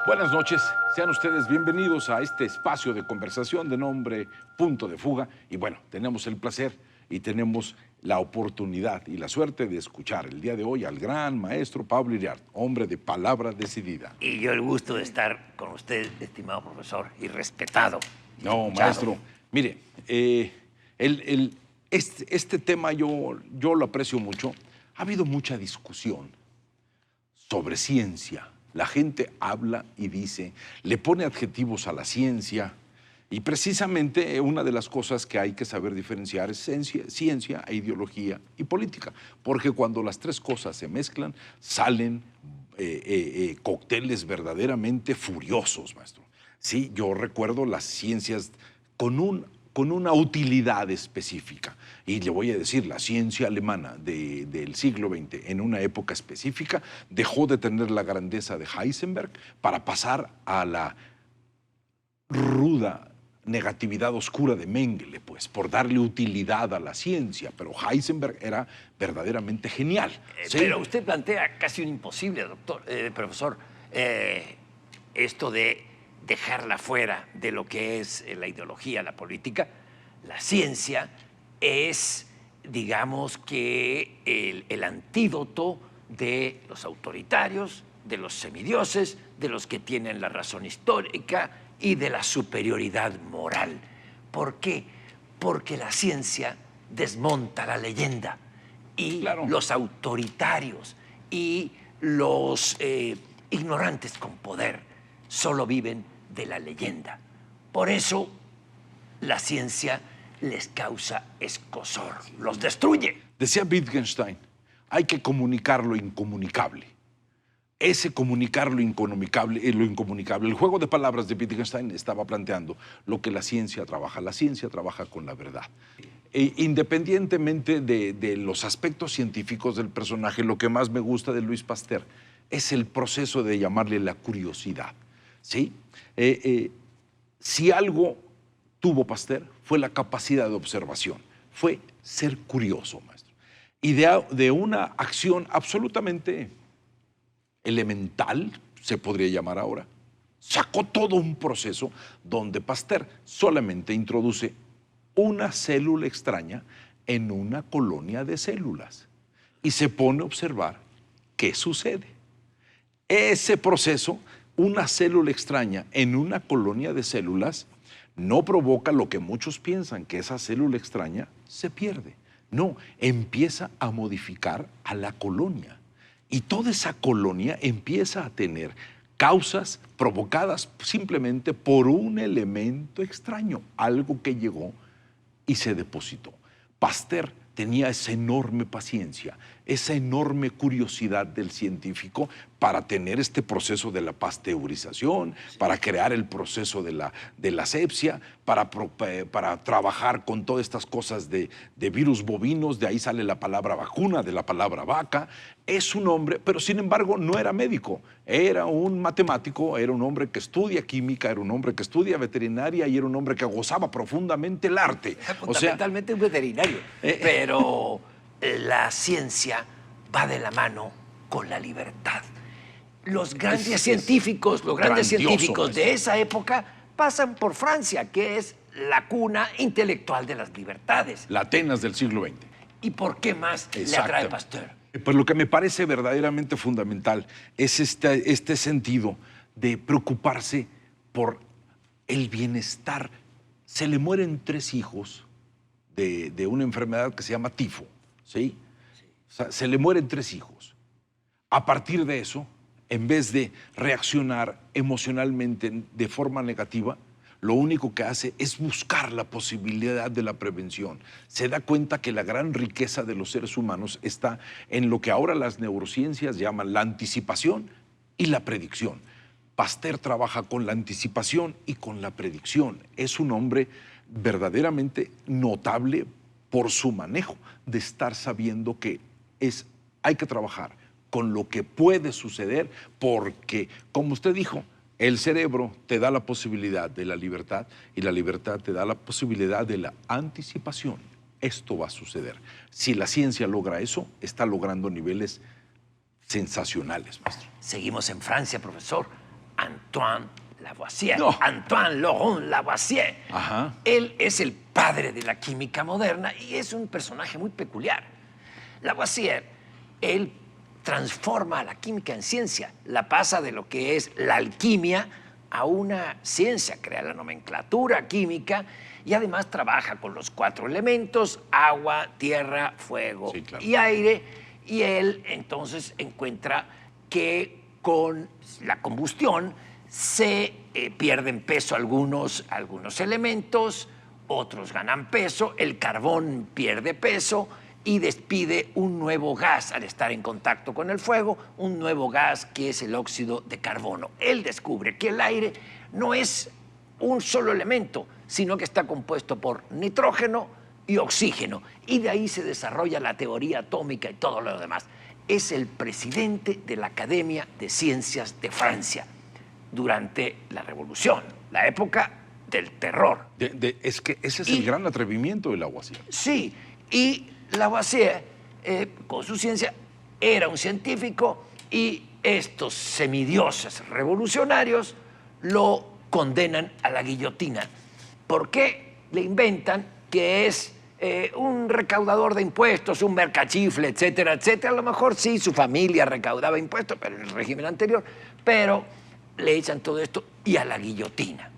Buenas noches, sean ustedes bienvenidos a este espacio de conversación de nombre Punto de Fuga. Y bueno, tenemos el placer y tenemos la oportunidad y la suerte de escuchar el día de hoy al gran maestro Pablo Iriart, hombre de palabra decidida. Y yo el gusto de estar con usted, estimado profesor, y respetado. No, maestro, mire, este tema yo lo aprecio mucho. Ha habido mucha discusión sobre ciencia. La gente habla y dice, le pone adjetivos a la ciencia, y precisamente una de las cosas que hay que saber diferenciar es ciencia e ideología y política, porque cuando las tres cosas se mezclan, salen cócteles verdaderamente furiosos, maestro. Sí, yo recuerdo las ciencias con una utilidad específica. Y le voy a decir, la ciencia alemana del siglo XX, en una época específica, dejó de tener la grandeza de Heisenberg para pasar a la ruda negatividad oscura de Mengele, pues, por darle utilidad a la ciencia. Pero Heisenberg era verdaderamente genial. ¿Sí? Pero usted plantea casi un imposible, profesor, esto de dejarla fuera de lo que es la ideología, la política. La ciencia es, digamos que, el antídoto de los autoritarios, de los semidioses, de los que tienen la razón histórica y de la superioridad moral. ¿Por qué? Porque la ciencia desmonta la leyenda y los autoritarios y los ignorantes con poder solo viven de la leyenda. Por eso la ciencia les causa escozor, los destruye. Decía Wittgenstein, hay que comunicar lo incomunicable. Ese comunicar lo incomunicable, el juego de palabras de Wittgenstein estaba planteando lo que la ciencia trabaja. La ciencia trabaja con la verdad. Independientemente de los aspectos científicos del personaje, lo que más me gusta de Louis Pasteur es el proceso de llamarle la curiosidad. ¿Sí? Si algo tuvo Pasteur fue la capacidad de observación, fue ser curioso, maestro. Y de una acción absolutamente elemental, se podría llamar ahora, sacó todo un proceso donde Pasteur solamente introduce una célula extraña en una colonia de células y se pone a observar qué sucede. Ese proceso, una célula extraña en una colonia de células, no provoca lo que muchos piensan, que esa célula extraña se pierde. No, empieza a modificar a la colonia. Y toda esa colonia empieza a tener causas provocadas simplemente por un elemento extraño, algo que llegó y se depositó. Pasteur tenía esa enorme paciencia, esa enorme curiosidad del científico para tener este proceso de la pasteurización, para crear el proceso de la asepsia, para trabajar con todas estas cosas de virus bovinos. De ahí sale la palabra vacuna, de la palabra vaca. Es un hombre, pero sin embargo no era médico, era un matemático, era un hombre que estudia química, era un hombre que estudia veterinaria y era un hombre que gozaba profundamente el arte. Fundamentalmente un veterinario, pero la ciencia va de la mano con la libertad. Los grandes científicos, de esa época pasan por Francia, que es la cuna intelectual de las libertades. La Atenas del siglo XX. ¿Y por qué más le atrae Pasteur? Pues lo que me parece verdaderamente fundamental es este sentido de preocuparse por el bienestar. Se le mueren 3 hijos de una enfermedad que se llama tifo, ¿sí? O sea, se le mueren 3 hijos. A partir de eso, en vez de reaccionar emocionalmente de forma negativa, lo único que hace es buscar la posibilidad de la prevención. Se da cuenta que la gran riqueza de los seres humanos está en lo que ahora las neurociencias llaman la anticipación y la predicción. Pasteur trabaja con la anticipación y con la predicción. Es un hombre verdaderamente notable por su manejo de estar sabiendo que hay que trabajar con lo que puede suceder porque, como usted dijo, el cerebro te da la posibilidad de la libertad y la libertad te da la posibilidad de la anticipación. Esto va a suceder. Si la ciencia logra eso, está logrando niveles sensacionales, maestro. Seguimos en Francia, profesor. Antoine Lavoisier. No. Antoine Laurent Lavoisier. Ajá. Él es el padre de la química moderna y es un personaje muy peculiar. Lavoisier, él transforma la química en ciencia, la pasa de lo que es la alquimia a una ciencia, crea la nomenclatura química y además trabaja con los 4 elementos, agua, tierra, fuego Sí, claro. y aire, y él entonces encuentra que con la combustión se pierden peso algunos elementos, otros ganan peso, el carbón pierde peso y despide un nuevo gas al estar en contacto con el fuego, un nuevo gas que es el óxido de carbono. Él descubre que el aire no es un solo elemento, sino que está compuesto por nitrógeno y oxígeno. Y de ahí se desarrolla la teoría atómica y todo lo demás. Es el presidente de la Academia de Ciencias de Francia durante la Revolución, la época del terror. Es que ese es el gran atrevimiento de Lavoisier. Sí, y Lavoisier, con su ciencia, era un científico y estos semidioses revolucionarios lo condenan a la guillotina. ¿Por qué? Le inventan que es un recaudador de impuestos, un mercachifle, etcétera, etcétera. A lo mejor sí, su familia recaudaba impuestos, pero en el régimen anterior, pero le echan todo esto y a la guillotina.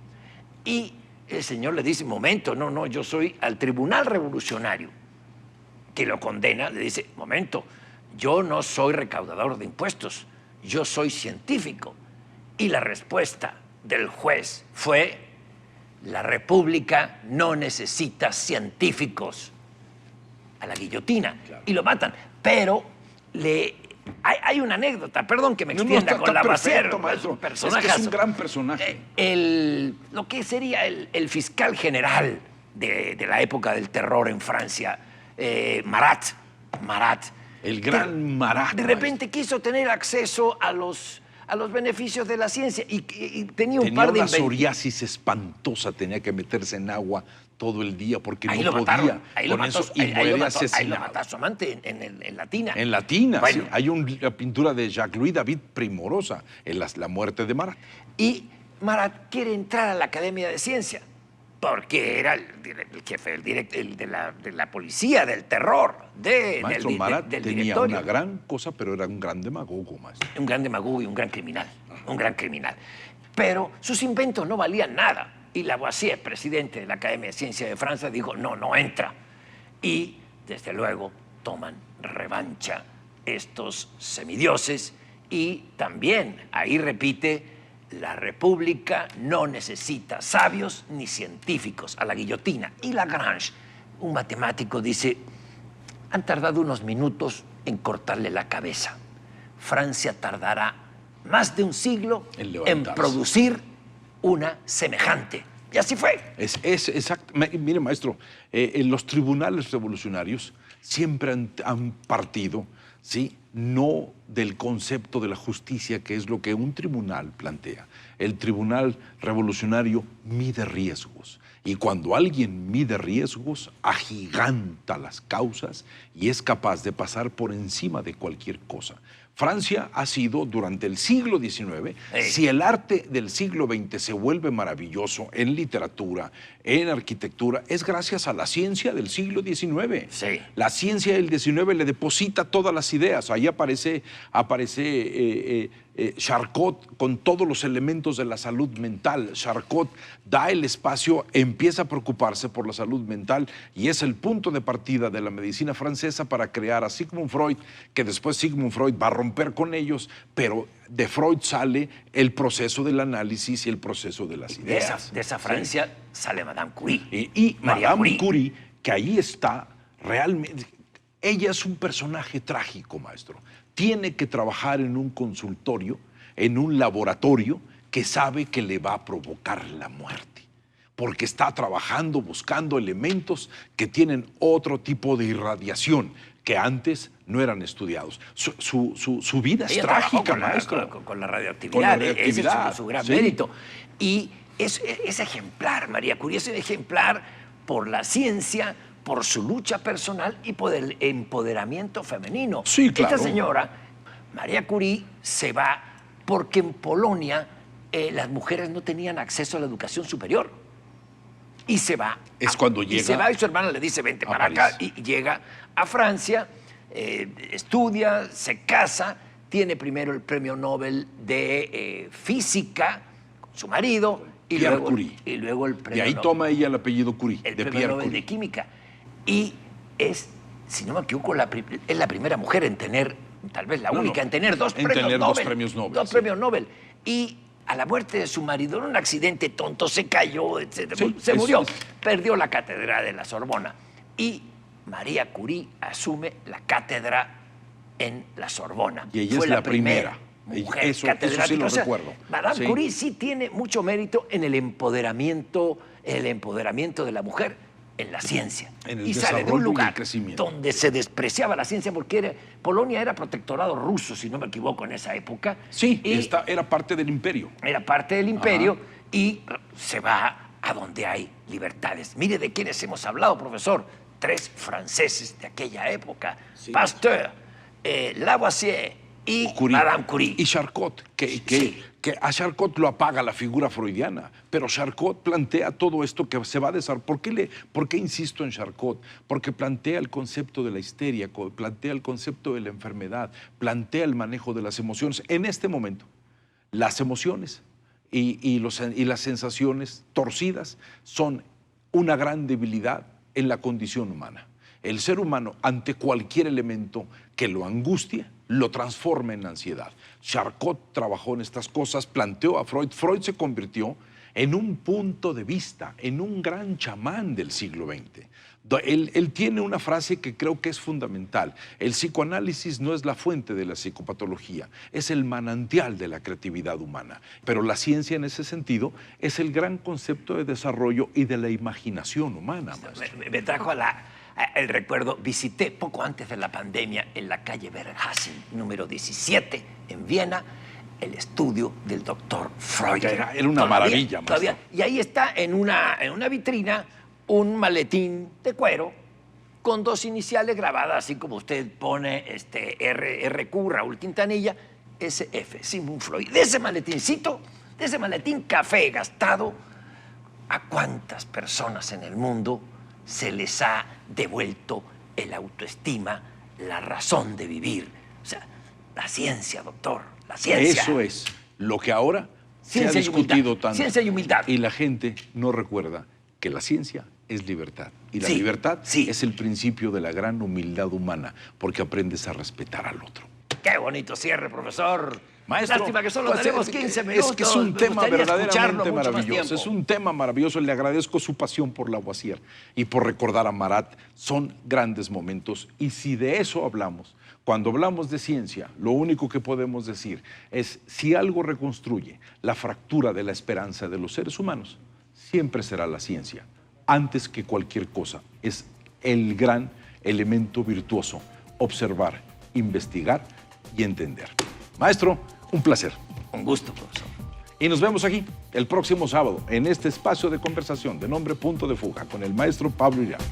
Y el señor le dice, momento, no, yo soy al tribunal revolucionario, que lo condena, le dice, momento, yo no soy recaudador de impuestos, yo soy científico. Y la respuesta del juez fue, la República no necesita científicos, a la guillotina, claro. Y lo matan. Pero hay una anécdota, perdón que me extienda con Lavoisier, es un personaje. Es que es un gran personaje. Lo que sería el fiscal general de la época del terror en Francia, Marat. El gran Marat. De repente quiso tener acceso a los beneficios de la ciencia y tenía un par de una psoriasis espantosa, tenía que meterse en agua todo el día porque ahí no podía. Ahí lo mató a su amante en Latina. En Latina, bueno. Sí. Hay una pintura de Jacques-Louis David primorosa en la muerte de Marat. Y Marat quiere entrar a la Academia de Ciencia porque era el jefe de la policía, del terror. Maestro, Marat del tenía directorio. una gran cosa, pero era un gran demagogo, maestro. Un gran demagogo y un gran criminal. Un gran criminal. Pero sus inventos no valían nada. Y Lavoisier, presidente de la Academia de Ciencias de Francia, dijo, no entra. Y, desde luego, toman revancha estos semidioses. Y también ahí repite, la República no necesita sabios ni científicos, a la guillotina. Y Lagrange, un matemático, dice, han tardado unos minutos en cortarle la cabeza. Francia tardará más de un siglo en producir una semejante. Y así fue. Es exacto. Mire, maestro, los tribunales revolucionarios siempre han partido, ¿sí?, no del concepto de la justicia, que es lo que un tribunal plantea. El tribunal revolucionario mide riesgos. Y cuando alguien mide riesgos, agiganta las causas y es capaz de pasar por encima de cualquier cosa. Francia ha sido, durante el siglo XIX, si el arte del siglo XX se vuelve maravilloso en literatura, en arquitectura, es gracias a la ciencia del siglo XIX. Sí. La ciencia del XIX le deposita todas las ideas. Ahí aparece Charcot con todos los elementos de la salud mental. Charcot da el espacio, empieza a preocuparse por la salud mental y es el punto de partida de la medicina francesa para crear a Sigmund Freud, que después Sigmund Freud va a romper con ellos, pero de Freud sale el proceso del análisis y el proceso de las ideas. De esa Francia sale Madame Curie. Y Madame Curie, que ahí está realmente. Ella es un personaje trágico, maestro. Tiene que trabajar en un consultorio, en un laboratorio que sabe que le va a provocar la muerte, porque está trabajando, buscando elementos que tienen otro tipo de irradiación que antes no eran estudiados. Su vida es trágica, maestro. Con la radioactividad. Ese es su gran mérito. Y es ejemplar, María Curie, es un ejemplar por la ciencia, por su lucha personal y por el empoderamiento femenino. Sí, claro. Esta señora, María Curie, se va porque en Polonia las mujeres no tenían acceso a la educación superior. Y se va. Es cuando llega. Y se va y su hermana le dice, vente para París. acá. Y llega a Francia, estudia, se casa, tiene primero el premio Nobel de Física con su marido. Pierre Curie. Y luego el premio De ahí Nobel. toma ella el apellido Curie, El de premio Pierre Nobel Curie. de Química. Y es, si no me equivoco, es la primera mujer en tener, tal vez la única, en tener dos premios Nobel. dos premios Nobel. Dos premios Nobel. Y a la muerte de su marido, en un accidente tonto, se cayó, etc. Sí, se murió. es- Perdió la cátedra de la Sorbona. Y María Curie asume la cátedra en la Sorbona. Y ella Fue es la primera. mujer Eso sí catedrática. lo O sea, recuerdo. Madame Sí. Curie sí tiene mucho mérito en el empoderamiento de la mujer en la ciencia. En el y sale de desarrollo y un el lugar crecimiento. donde se despreciaba la ciencia porque Polonia era protectorado ruso, si no me equivoco, en esa época. Sí, y era parte del imperio. era parte del imperio Ajá. y se va a donde hay libertades. Mire de quiénes hemos hablado, profesor. 3 franceses de aquella época. Sí. Pasteur, Lavoisier y Curie. Madame Curie. Y Charcot, Sí. que a Charcot lo apaga la figura freudiana, pero Charcot plantea todo esto que se va a desarrollar. ¿Por qué insisto en Charcot? Porque plantea el concepto de la histeria, plantea el concepto de la enfermedad, plantea el manejo de las emociones. En este momento, las emociones y las sensaciones torcidas son una gran debilidad en la condición humana. El ser humano, ante cualquier elemento que lo angustie, lo transforma en ansiedad. Charcot trabajó en estas cosas, planteó a Freud. Freud se convirtió en un punto de vista, en un gran chamán del siglo XX. Él tiene una frase que creo que es fundamental. El psicoanálisis no es la fuente de la psicopatología, es el manantial de la creatividad humana. Pero la ciencia en ese sentido es el gran concepto de desarrollo y de la imaginación humana, maestro. Me trajo el recuerdo, visité poco antes de la pandemia en la calle Berghain, número 17, en Viena, el estudio del doctor Freud. Era una maravilla, maestro. Y ahí está en una vitrina un maletín de cuero con 2 iniciales grabadas, así como usted pone RQ, Raúl Quintanilla, SF, Sigmund Freud. De ese maletincito, de ese maletín café gastado, ¿a cuántas personas en el mundo se les ha devuelto el autoestima, la razón de vivir? O sea, la ciencia, doctor, la ciencia. Eso es lo que ahora se ha Ciencia y discutido humildad. tanto. Ciencia y humildad. Y la gente no recuerda que la ciencia es libertad. Y la Sí, libertad sí. es el principio de la gran humildad humana, porque aprendes a respetar al otro. Qué bonito cierre, profesor. Maestro, Lástima que solo pues, tenemos 15 minutos. Es que es un Me tema gustaría escucharlo verdaderamente mucho más maravilloso. tiempo. Es un tema maravilloso. Le agradezco su pasión por Lavoisier y por recordar a Marat. Son grandes momentos. Y si de eso hablamos, cuando hablamos de ciencia, lo único que podemos decir es, si algo reconstruye la fractura de la esperanza de los seres humanos, siempre será la ciencia. Antes que cualquier cosa, es el gran elemento virtuoso, observar, investigar y entender. Maestro, un placer. Un gusto, profesor. Y nos vemos aquí el próximo sábado en este espacio de conversación de nombre Punto de Fuga con el maestro Pablo Iriarte.